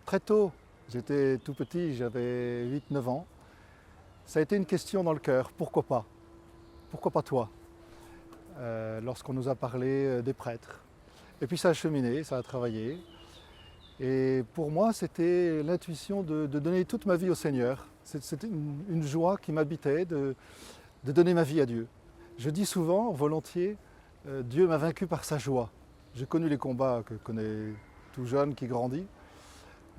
Très tôt, j'étais tout petit, j'avais 8-9 ans. Ça a été une question dans le cœur, pourquoi pas? Pourquoi pas toi? Lorsqu'on nous a parlé des prêtres. Et puis ça a cheminé, ça a travaillé. Et pour moi, c'était l'intuition de donner toute ma vie au Seigneur. C'était une joie qui m'habitait de donner ma vie à Dieu. Je dis souvent, volontiers, Dieu m'a vaincu par sa joie. J'ai connu les combats que connaît tout jeune qui grandit.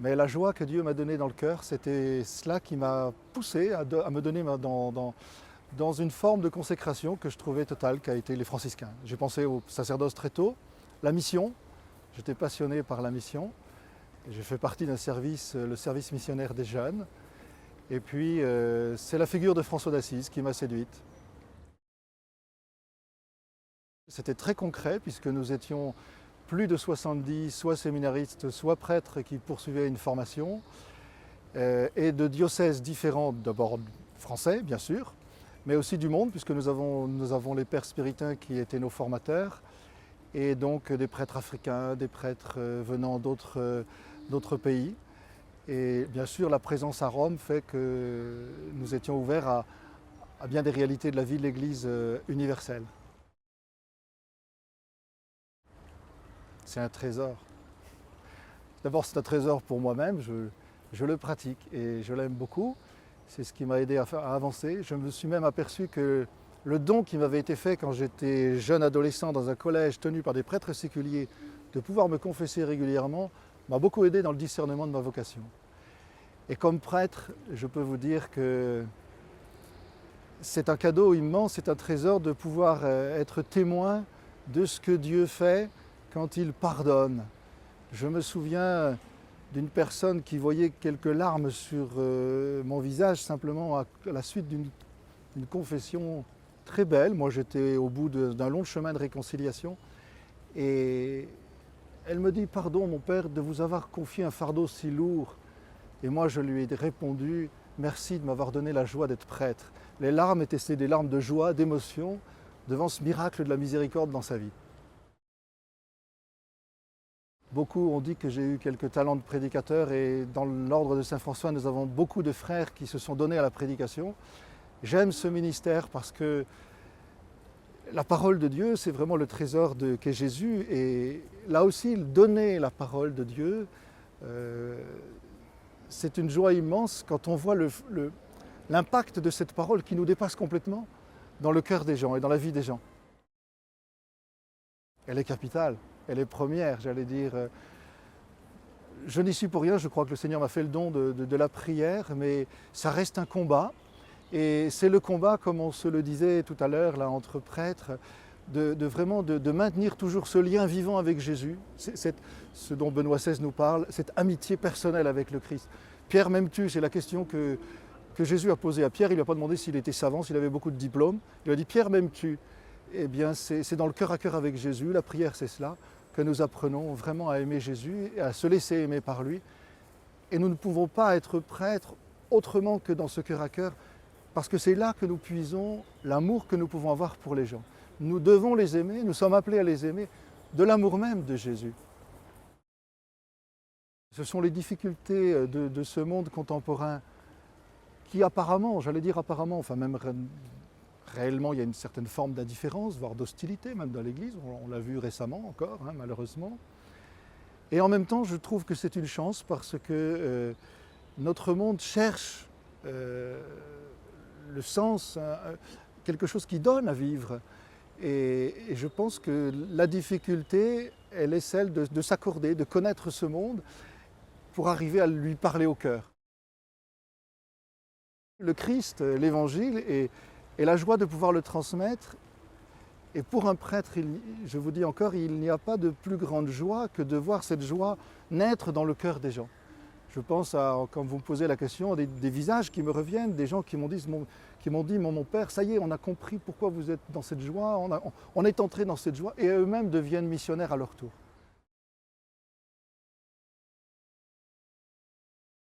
Mais la joie que Dieu m'a donnée dans le cœur, c'était cela qui m'a poussé à me donner dans une forme de consécration que je trouvais totale, qu'a été les franciscains. J'ai pensé au sacerdoce très tôt, la mission, j'étais passionné par la mission. J'ai fait partie d'un service, le service missionnaire des jeunes. Et puis, c'est la figure de François d'Assise qui m'a séduite. C'était très concret puisque nous étions plus de 70, soit séminaristes, soit prêtres qui poursuivaient une formation, et de diocèses différents, d'abord français bien sûr, mais aussi du monde puisque nous avons les pères spiritains qui étaient nos formateurs, et donc des prêtres africains, des prêtres venant d'autres pays. Et bien sûr la présence à Rome fait que nous étions ouverts à bien des réalités de la vie de l'Église universelle. C'est un trésor. D'abord, c'est un trésor pour moi-même, je le pratique et je l'aime beaucoup. C'est ce qui m'a aidé à avancer. Je me suis même aperçu que le don qui m'avait été fait quand j'étais jeune adolescent dans un collège tenu par des prêtres séculiers, de pouvoir me confesser régulièrement, m'a beaucoup aidé dans le discernement de ma vocation. Et comme prêtre, je peux vous dire que c'est un cadeau immense, c'est un trésor de pouvoir être témoin de ce que Dieu fait quand il pardonne. Je me souviens d'une personne qui voyait quelques larmes sur mon visage simplement à la suite d'une confession très belle. Moi j'étais au bout d'un long chemin de réconciliation et elle me dit « Pardon mon père de vous avoir confié un fardeau si lourd ». Et moi je lui ai répondu « Merci de m'avoir donné la joie d'être prêtre ». Les larmes étaient des larmes de joie, d'émotion devant ce miracle de la miséricorde dans sa vie. Beaucoup ont dit que j'ai eu quelques talents de prédicateur et dans l'ordre de Saint-François, nous avons beaucoup de frères qui se sont donnés à la prédication. J'aime ce ministère parce que la parole de Dieu, c'est vraiment le trésor qu'est Jésus. Et là aussi, donner la parole de Dieu, c'est une joie immense quand on voit l'impact de cette parole qui nous dépasse complètement dans le cœur des gens et dans la vie des gens. Elle est capitale. Elle est première, j'allais dire. Je n'y suis pour rien, je crois que le Seigneur m'a fait le don de la prière, mais ça reste un combat. Et c'est le combat, comme on se le disait tout à l'heure, là, entre prêtres, de maintenir toujours ce lien vivant avec Jésus, ce dont Benoît XVI nous parle, cette amitié personnelle avec le Christ. Pierre m'aimes-tu? C'est la question que Jésus a posée à Pierre. Il ne lui a pas demandé s'il était savant, s'il avait beaucoup de diplômes. Il lui a dit « Pierre m'aimes-tu » Eh bien, c'est dans le cœur à cœur avec Jésus. La prière, c'est cela, que nous apprenons vraiment à aimer Jésus et à se laisser aimer par lui. Et nous ne pouvons pas être prêtres autrement que dans ce cœur à cœur, parce que c'est là que nous puisons l'amour que nous pouvons avoir pour les gens. Nous devons les aimer, nous sommes appelés à les aimer de l'amour même de Jésus. Ce sont les difficultés de ce monde contemporain qui apparemment, j'allais dire apparemment, enfin même réellement, il y a une certaine forme d'indifférence, voire d'hostilité, même dans l'Église. On l'a vu récemment encore, hein, malheureusement. Et en même temps, je trouve que c'est une chance parce que notre monde cherche le sens, quelque chose qui donne à vivre. Et je pense que la difficulté, elle est celle de s'accorder, de connaître ce monde pour arriver à lui parler au cœur. Le Christ, l'Évangile, et la joie de pouvoir le transmettre. Et pour un prêtre, je vous dis encore, il n'y a pas de plus grande joie que de voir cette joie naître dans le cœur des gens. Je pense à, quand vous me posez la question, des visages qui me reviennent, des gens qui m'ont dit, mon père, ça y est, on a compris pourquoi vous êtes dans cette joie, on est entré dans cette joie, et eux-mêmes deviennent missionnaires à leur tour.